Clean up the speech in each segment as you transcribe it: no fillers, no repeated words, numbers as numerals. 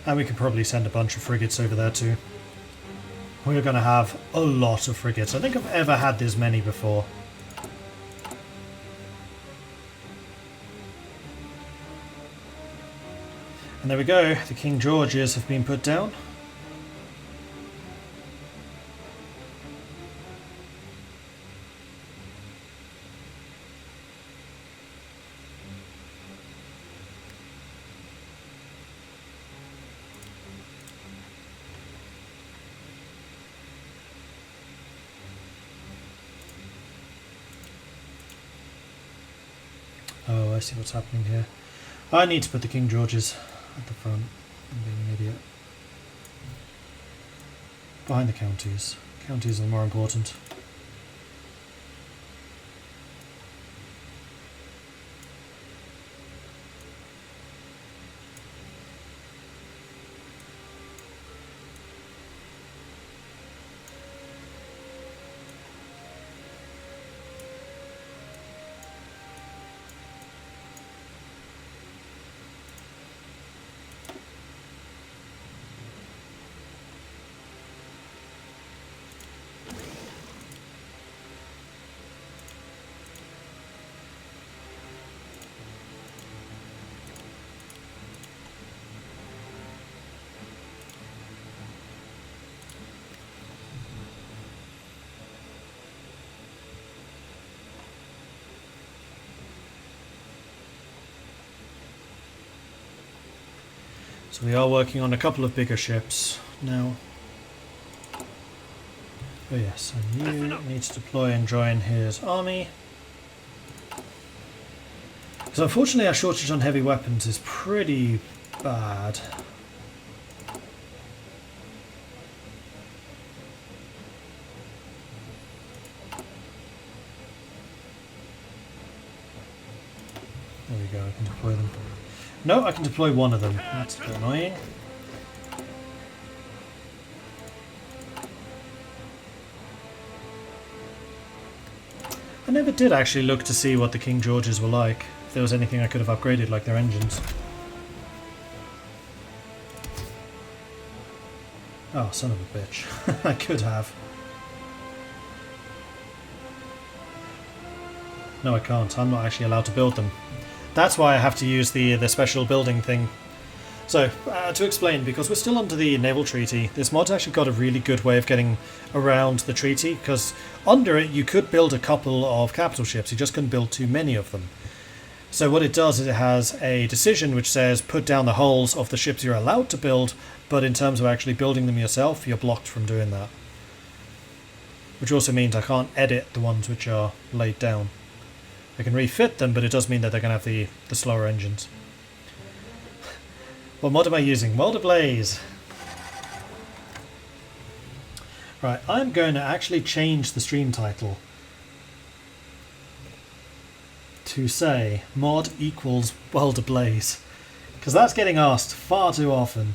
And we could probably send a bunch of frigates over there too. We're going to have a lot of frigates. I think I've ever had this many before. And there we go. The King Georges have been put down. Oh, I see what's happening here. I need to put the King Georges at the front. I'm being an idiot. Behind the counties. Counties are more important. So we are working on a couple of bigger ships now. Oh yes, and you need to deploy and join his army. Because unfortunately our shortage on heavy weapons is pretty bad. There we go, I can deploy them. No, I can deploy one of them. That's a bit annoying. I never did actually look to see what the King Georges were like. If there was anything I could have upgraded, like their engines. Oh, son of a bitch. I could have. No, I can't. I'm not actually allowed to build them. That's why I have to use the special building thing. So, to explain, because we're still under the Naval Treaty, this mod's actually got a really good way of getting around the treaty, because under it you could build a couple of capital ships, you just couldn't build too many of them. So what it does is it has a decision which says put down the hulls of the ships you're allowed to build, but in terms of actually building them yourself, you're blocked from doing that. Which also means I can't edit the ones which are laid down. I can refit them, but it does mean that they're going to have the slower engines. What mod am I using? World Ablaze. Right, I'm going to actually change the stream title to say mod equals World Ablaze, because that's getting asked far too often.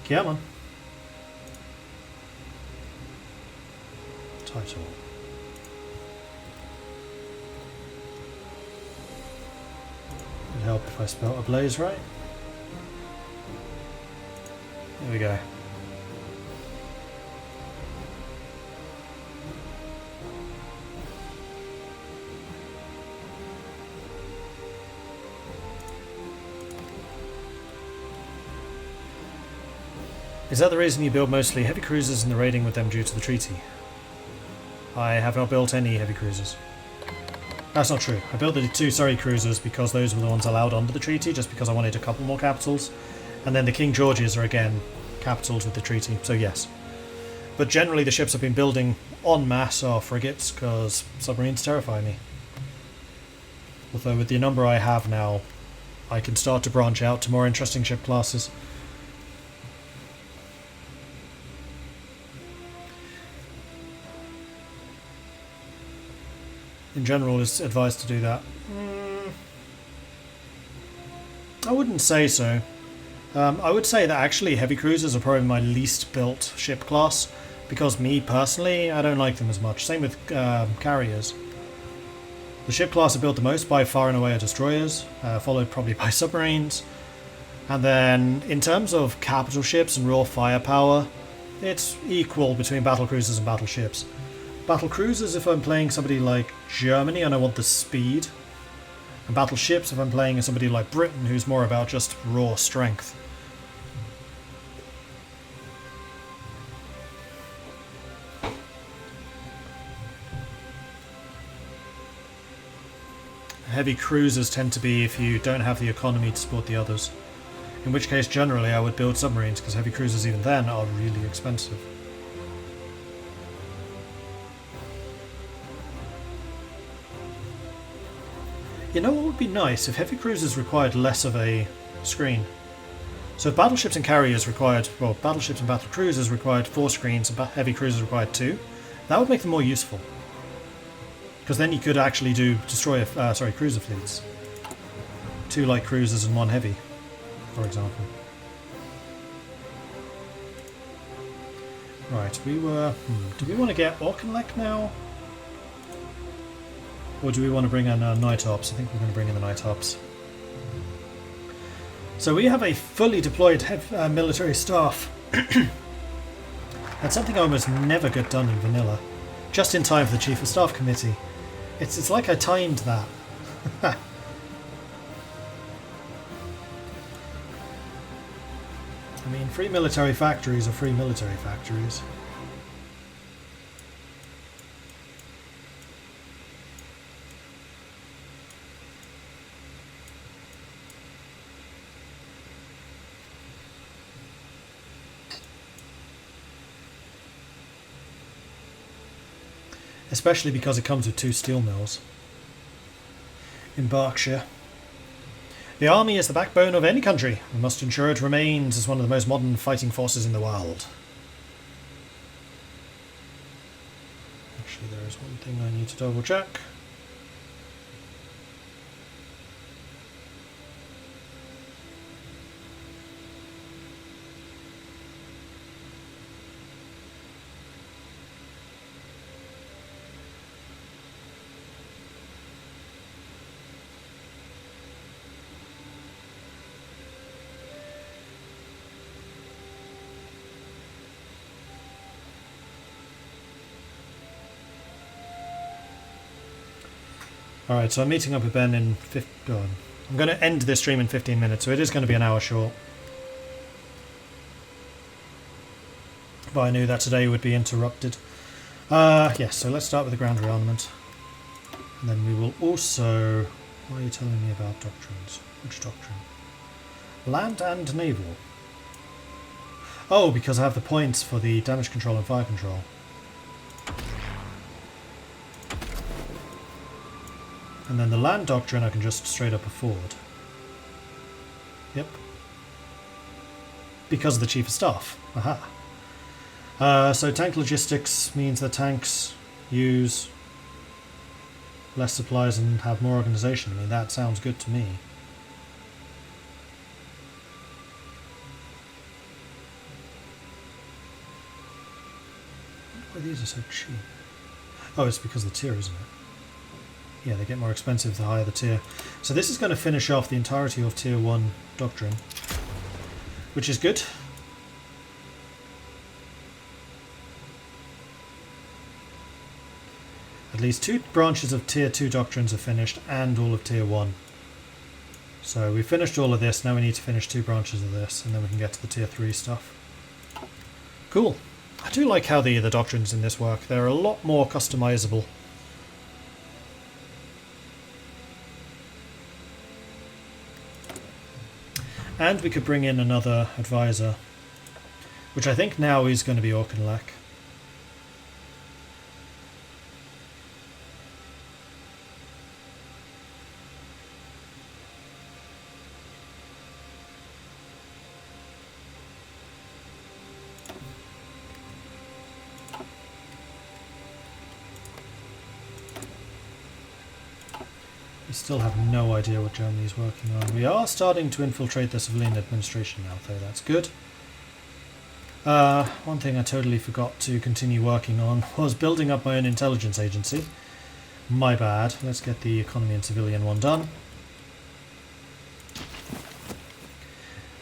Come on. Title. It'd help if I spelled Ablaze right. There we go. Is that the reason you build mostly heavy cruisers and the raiding with them due to the treaty? I have not built any heavy cruisers. That's not true. I built the 2 Surrey cruisers because those were the ones allowed under the treaty, just because I wanted a couple more capitals. And then the King Georges are again capitals with the treaty, so yes. But generally the ships I've been building en masse are frigates, because submarines terrify me. Although with the number I have now, I can start to branch out to more interesting ship classes. in general is advised to do that. I wouldn't say so. I would say that actually heavy cruisers are probably my least built ship class, because me personally, I don't like them as much. Same with carriers. The ship class I built the most by far and away are destroyers, followed probably by submarines. And then in terms of capital ships and raw firepower, it's equal between battle cruisers and battleships. Battle cruisers if I'm playing somebody like Germany and I want the speed, and battleships if I'm playing somebody like Britain who's more about just raw strength. Heavy cruisers tend to be if you don't have the economy to support the others. In which case, generally, I would build submarines, because heavy cruisers even then are really expensive. You know what would be nice? If heavy cruisers required less of a screen. So if battleships and carriers required, well, battleships and battle cruisers required 4 screens and heavy cruisers required 2, that would make them more useful. Because then you could actually do cruiser fleets. 2 light cruisers and 1 heavy, for example. Right, we were... do we want to get Auchinleck now? Or do we want to bring in Nightops? I think we're going to bring in the Nightops. So we have a fully deployed military staff. That's something I almost never get done in vanilla. Just in time for the Chief of Staff Committee. It's like I timed that. I mean, free military factories are free military factories. Especially because it comes with 2 steel mills in Berkshire. The army is the backbone of any country. We must ensure it remains as one of the most modern fighting forces in the world. Actually, there is one thing I need to double check. Alright, so I'm meeting up with Ben in I'm going to end this stream in 15 minutes, so it is going to be an hour short. But I knew that today would be interrupted. Yes, so let's start with the ground rearmament. And then we will also... What are you telling me about doctrines? Which doctrine? Land and naval. Oh, because I have the points for the damage control and fire control. And then the land doctrine I can just straight up afford. Yep. Because of the Chief of Staff. Aha. So tank logistics means that tanks use less supplies and have more organisation. I mean, that sounds good to me. Why these are so cheap? Oh, it's because of the tier, isn't it? Yeah, they get more expensive the higher the tier. So this is going to finish off the entirety of Tier 1 Doctrine, which is good. At least 2 branches of Tier 2 Doctrines are finished, and all of Tier 1. So we finished all of this, now we need to finish 2 branches of this, and then we can get to the Tier 3 stuff. Cool. I do like how the Doctrines in this work. They're a lot more customizable. And we could bring in another advisor, which I think now is going to be Auchinleck. Still have no idea what Germany's working on. We are starting to infiltrate the civilian administration now, though. That's good. One thing I totally forgot to continue working on was building up my own intelligence agency. My bad. Let's get the economy and civilian one done.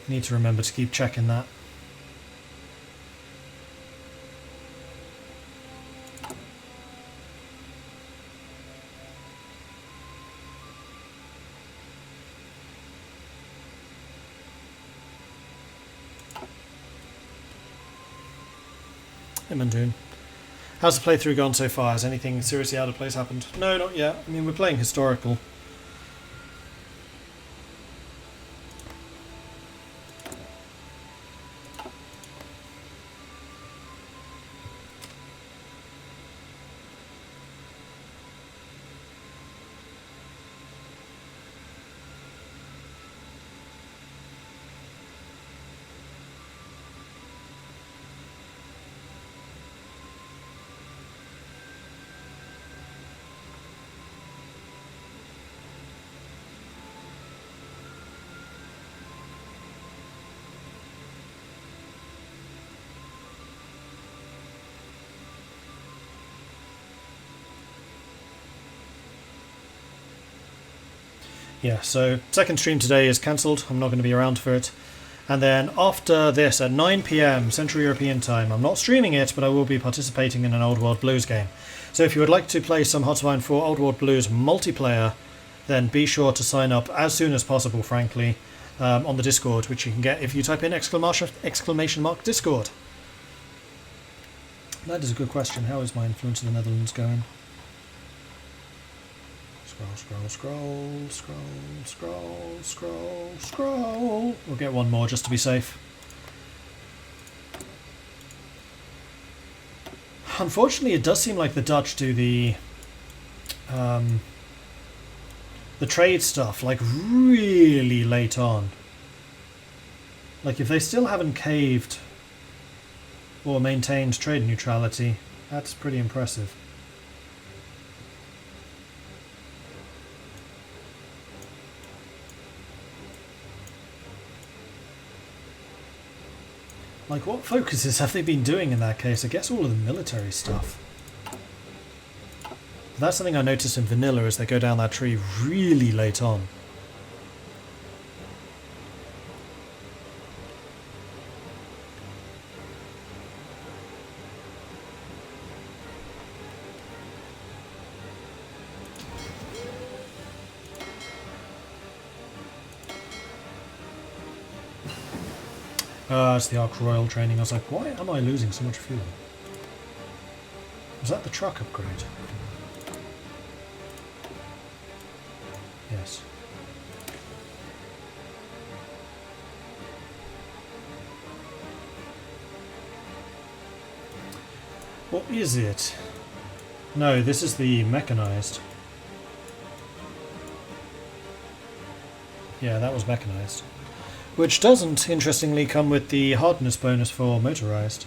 Need to remember to keep checking that. Hey Mandoon. How's the playthrough gone so far? Has anything seriously out of place happened? No, not yet. I mean, we're playing historical. Yeah, so second stream today is cancelled. I'm not going to be around for it. And then after this, at 9 PM Central European time, I'm not streaming it, but I will be participating in an Old World Blues game. So if you would like to play some Hearts of Iron 4 Old World Blues multiplayer, then be sure to sign up as soon as possible, frankly, on the Discord, which you can get if you type in exclamation mark Discord. That is a good question. How is my influence in the Netherlands going? Scroll, scroll, scroll, scroll, scroll, scroll. We'll get one more just to be safe. Unfortunately, it does seem like the Dutch do the trade stuff like really late on. Like if they still haven't caved or maintained trade neutrality, that's pretty impressive. Like, what focuses have they been doing in that case? I guess all of the military stuff. That's something I noticed in vanilla as they go down that tree really late on. It's the Ark Royal training. I was like, why am I losing so much fuel? Was that the truck upgrade? Yes. What is it? No, this is the mechanized. Yeah, that was mechanized. Which doesn't, interestingly, come with the hardness bonus for motorized.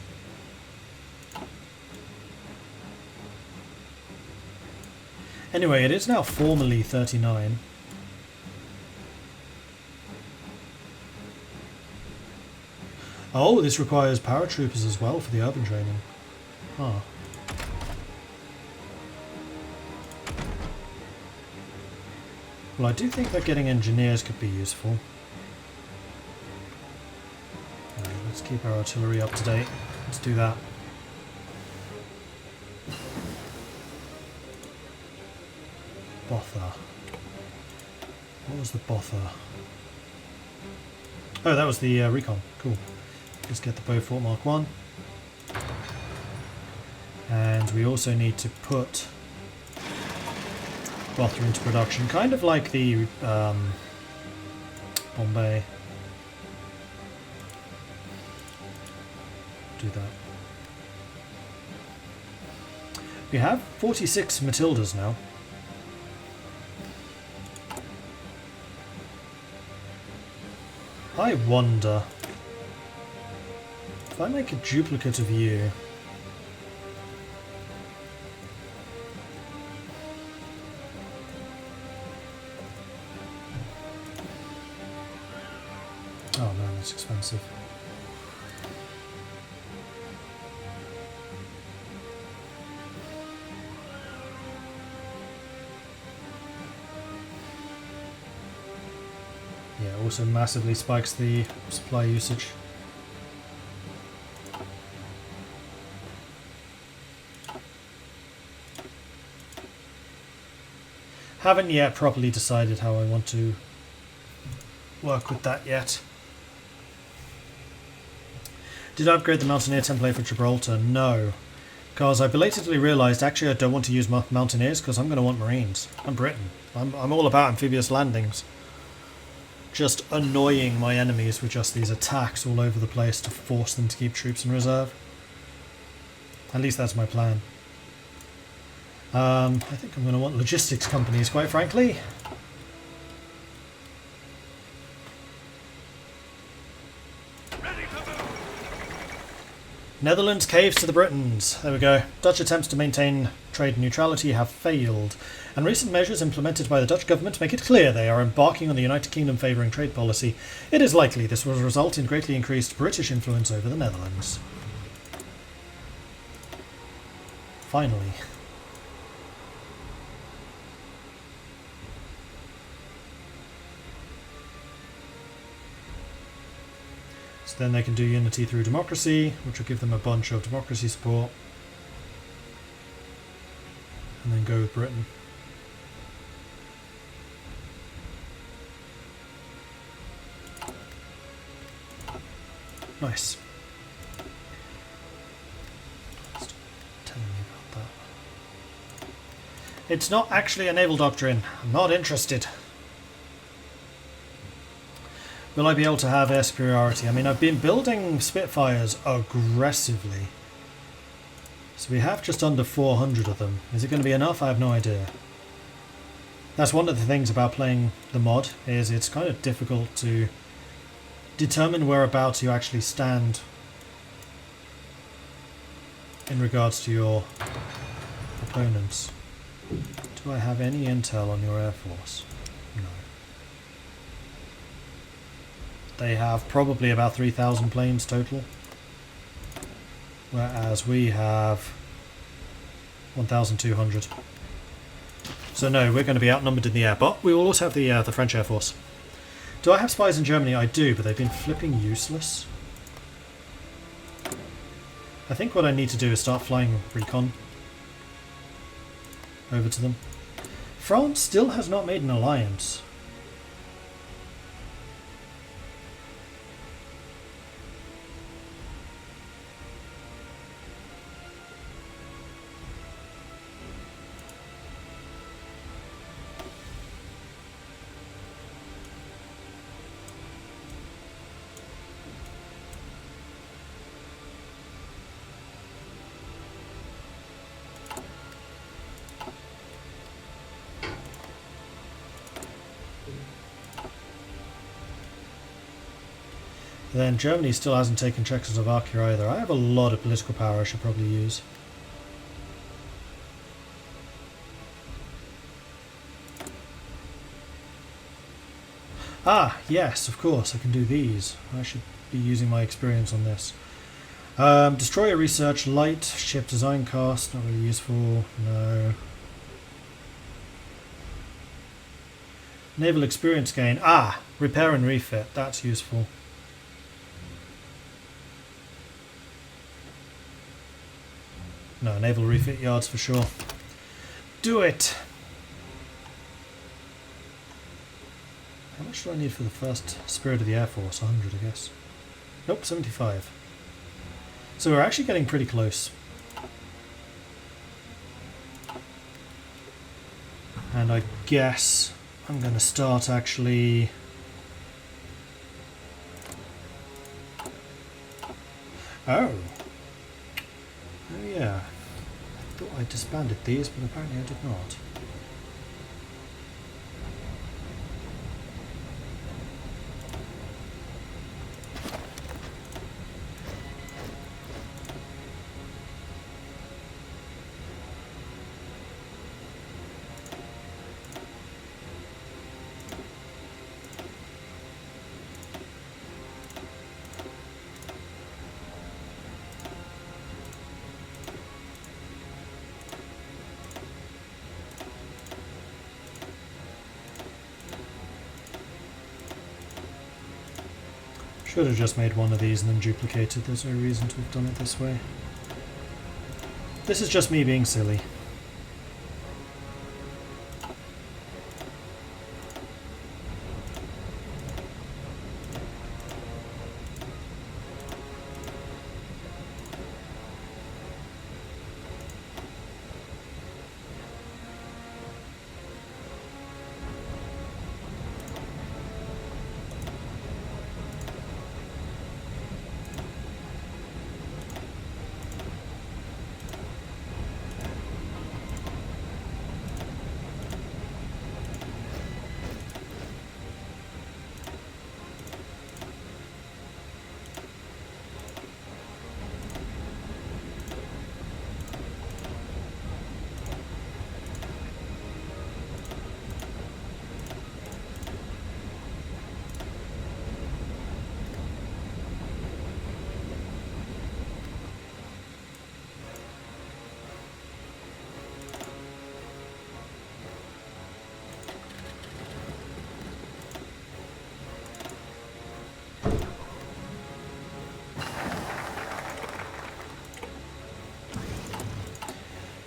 Anyway, it is now formally 39. Oh, this requires paratroopers as well for the urban training. Huh. Well, I do think that getting engineers could be useful. Let's keep our artillery up to date. Let's do that. Botha. What was the Botha? Oh, that was the recon. Cool. Let's get the Beaufort Mark 1. And we also need to put Botha into production, kind of like the Bombay. Do that. We have 46 Matildas now. I wonder if I make a duplicate of you. That's expensive. Yeah, also massively spikes the supply usage. Haven't yet properly decided how I want to work with that yet. Did I upgrade the Mountaineer template for Gibraltar? No. Because I belatedly realised actually I don't want to use Mountaineers because I'm going to want Marines. I'm Britain. I'm all about amphibious landings. Just annoying my enemies with just these attacks all over the place to force them to keep troops in reserve. At least that's my plan. I think I'm going to want logistics companies, quite frankly. Netherlands caves to the Britons. There we go. Dutch attempts to maintain trade neutrality have failed, and recent measures implemented by the Dutch government make it clear they are embarking on the United Kingdom favouring trade policy. It is likely this will result in greatly increased British influence over the Netherlands. Finally. So then they can do unity through democracy, which will give them a bunch of democracy support. And then go with Britain. Nice. Stop telling me about that. It's not actually a naval doctrine. I'm not interested. Will I be able to have air superiority? I mean, I've been building Spitfires aggressively. So we have just under 400 of them. Is it going to be enough? I have no idea. That's one of the things about playing the mod, is it's kind of difficult to determine whereabouts you actually stand in regards to your opponents. Do I have any intel on your air force? No. They have probably about 3,000 planes total, whereas we have 1,200. So no, we're going to be outnumbered in the air, but we will also have the French Air Force. Do I have spies in Germany? I do, but they've been flipping useless. I think what I need to do is start flying recon over to them. France still has not made an alliance. Then Germany still hasn't taken Czechoslovakia either. I have a lot of political power I should probably use. Ah, yes, of course, I can do these. I should be using my experience on this. Destroyer research, light, ship design cost, not really useful, no. Naval experience gain, ah, repair and refit, that's useful. No, naval refit yards for sure. Do it! How much do I need for the first Spirit of the Air Force? 100, I guess. Nope, 75. So we're actually getting pretty close. And I guess I'm going to start actually... Oh! Oh yeah, I thought I disbanded these, but apparently I did not. Should have just made one of these and then duplicated. There's no reason to have done it this way. This is just me being silly.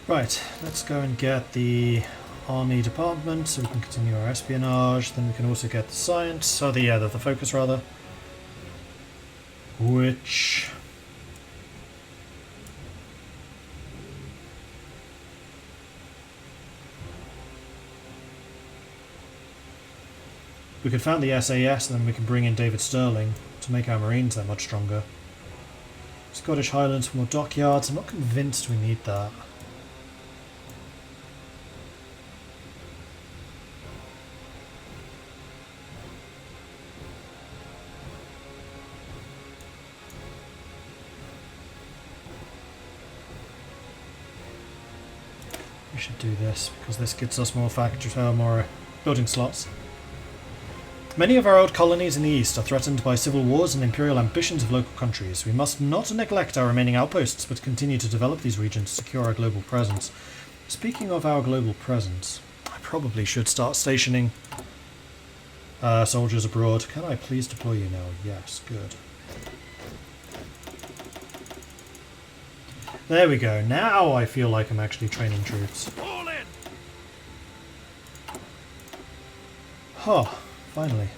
Right, let's go and get the army department so we can continue our espionage. Then we can also get the science, or the focus rather, which we could found the SAS and then we can bring in David Sterling to make our Marines that much stronger. Scottish Highlands for more dockyards. I'm not convinced we need that. We should do this because this gets us more more building slots. Many of our old colonies in the east are threatened by civil wars and imperial ambitions of local countries. We must not neglect our remaining outposts, but continue to develop these regions to secure our global presence. Speaking of our global presence, I probably should start stationing soldiers abroad. Can I please deploy you now? Yes, good. There we go. Now I feel like I'm actually training troops. All in. Huh. Finally.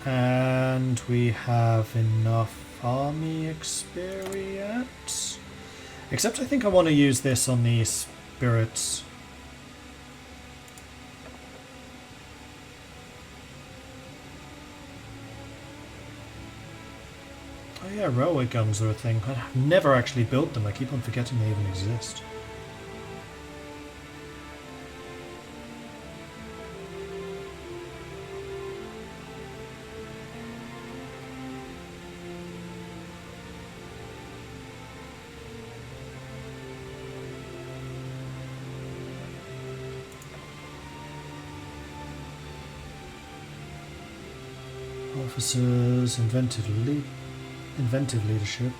And we have enough army experience. Except I think I want to use this on the spirits. Oh yeah, railway guns are a thing. I've never actually built them. I keep on forgetting they even exist. Officers, inventive leadership.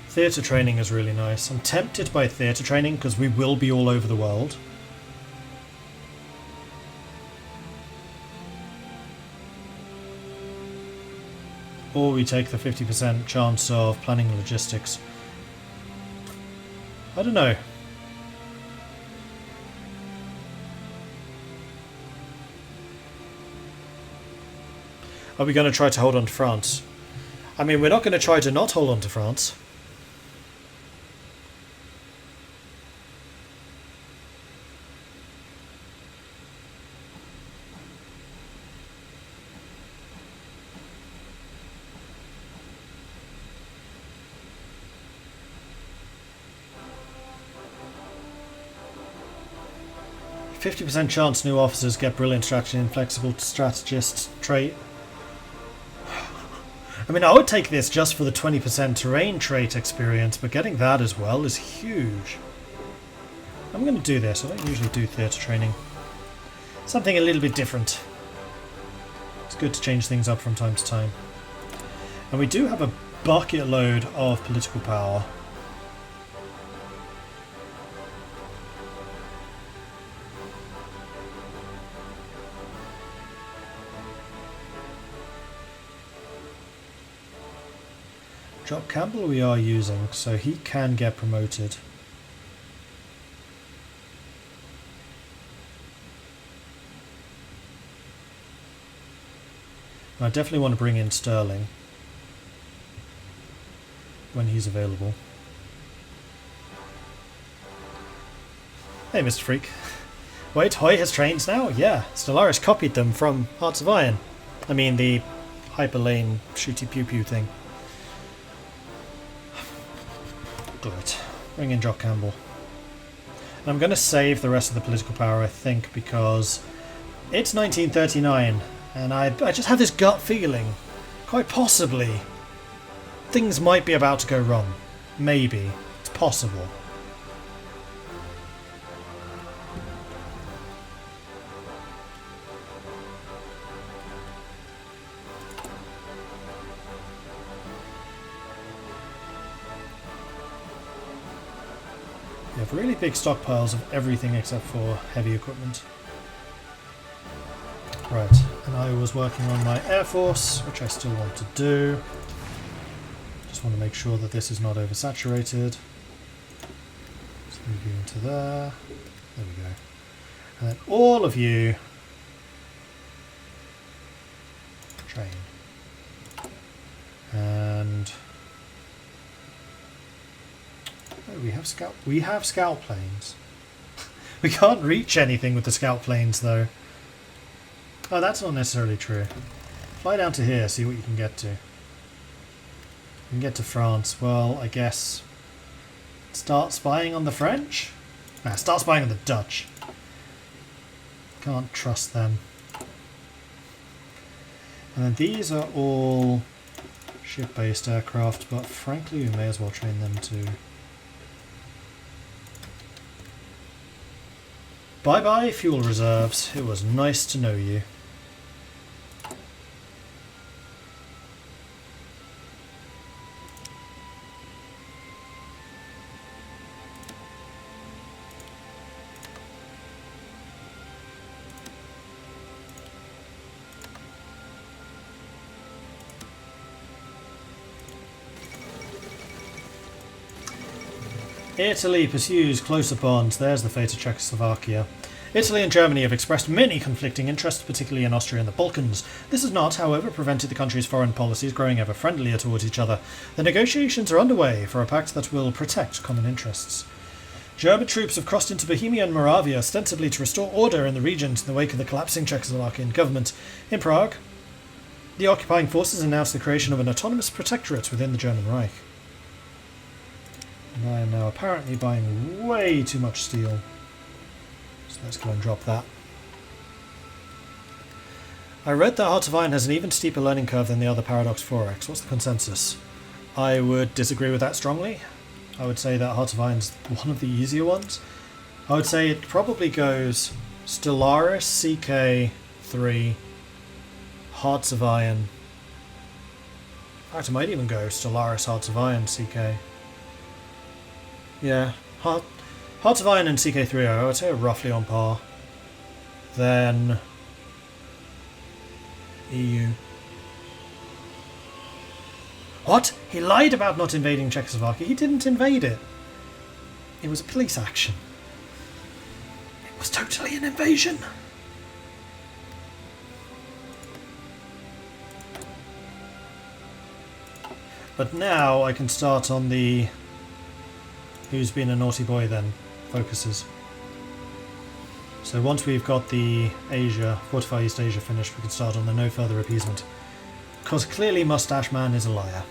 Theatre training is really nice. I'm tempted by theatre training because we will be all over the world. Or we take the 50% chance of planning logistics. I don't know. Are we going to try to hold on to France? I mean, we're not going to try to not hold on to France. %50 chance new officers get brilliant strategy and flexible strategist trait. I mean, I would take this just for the 20% terrain trait experience, but getting that as well is huge. I'm going to do this. I don't usually do theatre training. Something a little bit different. It's good to change things up from time to time. And we do have a bucket load of political power. Jock Campbell we are using, so he can get promoted. I definitely want to bring in Sterling when he's available. Hey, Mr. Freak. Wait, Hoy has trains now? Yeah, Stellaris copied them from Hearts of Iron. I mean, the hyperlane shooty pew pew thing. Good. Bring in Jock Campbell. And I'm going to save the rest of the political power, I think, because it's 1939, and I just have this gut feeling, quite possibly, things might be about to go wrong. Maybe. It's possible. We have really big stockpiles of everything except for heavy equipment. Right, and I was working on my Air Force, which I still want to do. Just want to make sure that this is not oversaturated. Let's move you into there. There we go. And then all of you train. And oh, we have scout planes. We can't reach anything with the scout planes though. Oh, that's not necessarily true. Fly down to here, see what you can get to. You can get to France. Well, I guess start spying on the French? Nah, start spying on the Dutch. Can't trust them. And then these are all ship-based aircraft, but frankly we may as well train them too. Bye-bye, fuel reserves. It was nice to know you. Italy pursues closer bonds. There's the fate of Czechoslovakia. Italy and Germany have expressed many conflicting interests, particularly in Austria and the Balkans. This has not, however, prevented the countries' foreign policies growing ever friendlier towards each other. The negotiations are underway for a pact that will protect common interests. German troops have crossed into Bohemia and Moravia, ostensibly to restore order in the regions in the wake of the collapsing Czechoslovakian government. In Prague, the occupying forces announced the creation of an autonomous protectorate within the German Reich. And I am now apparently buying way too much steel. So let's go and drop that. I read that Hearts of Iron has an even steeper learning curve than the other Paradox 4X. What's the consensus? I would disagree with that strongly. I would say that Hearts of Iron's one of the easier ones. I would say it probably goes Stellaris, CK3, Hearts of Iron. In fact, it might even go Stellaris, Hearts of Iron, CK. Yeah, Hearts of Iron and CK3 I would say are roughly on par. Then EU. What? He lied about not invading Czechoslovakia. He didn't invade it. It was a police action. It was totally an invasion. But now I can start on the who's been a naughty boy then focuses. So once we've got the Asia, Fortify East Asia finished, we can start on the no further appeasement. Because clearly Mustache Man is a liar.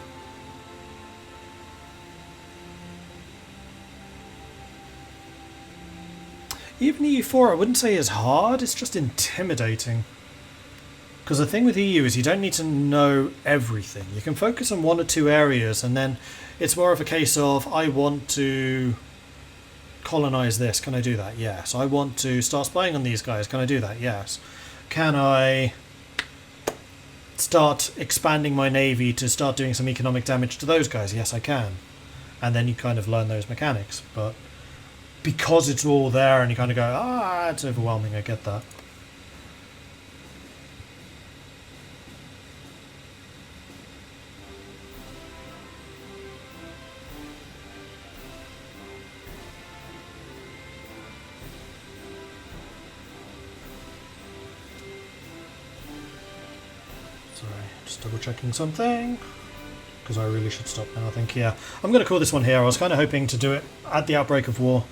Even EU4 I wouldn't say is hard, it's just intimidating. Because the thing with EU is you don't need to know everything. You can focus on one or two areas and then it's more of a case of I want to colonize this. Can I do that? Yes. I want to start spying on these guys. Can I do that? Yes. Can I start expanding my navy to start doing some economic damage to those guys? Yes, I can. And then you kind of learn those mechanics. But because it's all there and you kind of go, it's overwhelming, I get that. Sorry, just double checking something. Because I really should stop now, I think. Yeah, I'm going to call this one here. I was kind of hoping to do it at the outbreak of war,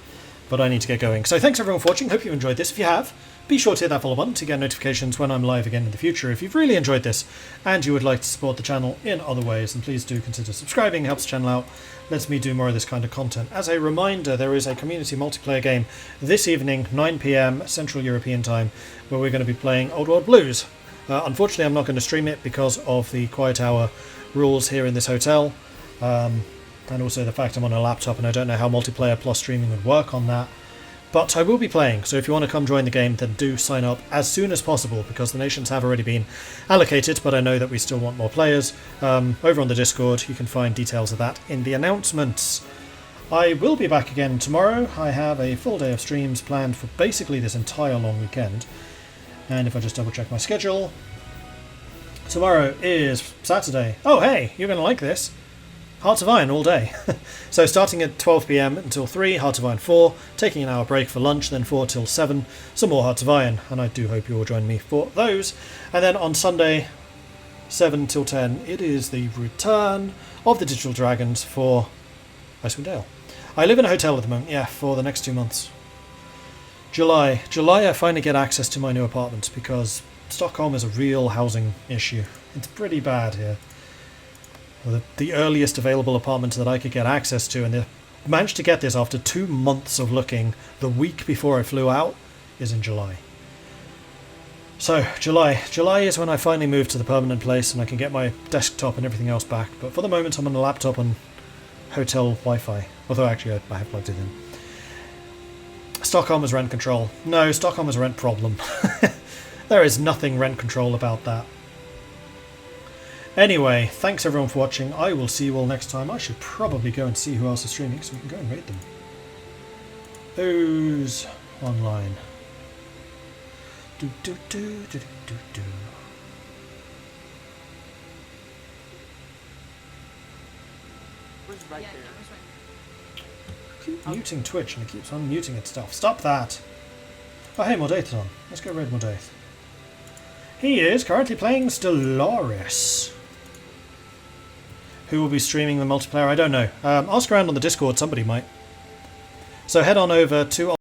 but I need to get going. So thanks everyone for watching. Hope you enjoyed this. If you have, be sure to hit that follow button to get notifications when I'm live again in the future. If you've really enjoyed this and you would like to support the channel in other ways, then please do consider subscribing. It helps the channel out, lets me do more of this kind of content. As a reminder, there is a community multiplayer game this evening, 9 PM Central European time, where we're going to be playing Old World Blues. Unfortunately, I'm not going to stream it because of the quiet hour rules here in this hotel, and also the fact I'm on a laptop and I don't know how multiplayer plus streaming would work on that. But I will be playing, so if you want to come join the game, then do sign up as soon as possible, because the nations have already been allocated, but I know that we still want more players. Over on the Discord, you can find details of that in the announcements. I will be back again tomorrow. I have a full day of streams planned for basically this entire long weekend. And if I just double check my schedule, tomorrow is Saturday. Oh hey, you're going to like this. Hearts of Iron all day. So starting at 12 PM until 3, Hearts of Iron 4, taking an hour break for lunch, then 4 till 7, some more Hearts of Iron, and I do hope you will join me for those. And then on Sunday, 7 till 10, it is the return of the Digital Dragons for Icewind Dale. I live in a hotel at the moment, yeah, for the next 2 months. July I finally get access to my new apartment, because Stockholm is a real housing issue. It's pretty bad here. The earliest available apartment that I could get access to, and I managed to get this after 2 months of looking, the week before I flew out, is in July. So July is when I finally move to the permanent place and I can get my desktop and everything else back. But for the moment I'm on a laptop on hotel Wi-Fi, although actually I have plugged it in. Stockholm is rent control. No, Stockholm is a rent problem. There is nothing rent control about that. Anyway, thanks everyone for watching. I will see you all next time. I should probably go and see who else is streaming so we can go and rate them. Who's online? Do do do do do do. Where's right there? I keep muting Twitch and it keeps unmuting its stuff. Stop that! Oh hey, Mordred is on. Let's go raid Mordred. He is currently playing Stellaris. Who will be streaming the multiplayer? I don't know. Ask around on the Discord, somebody might. So head on over to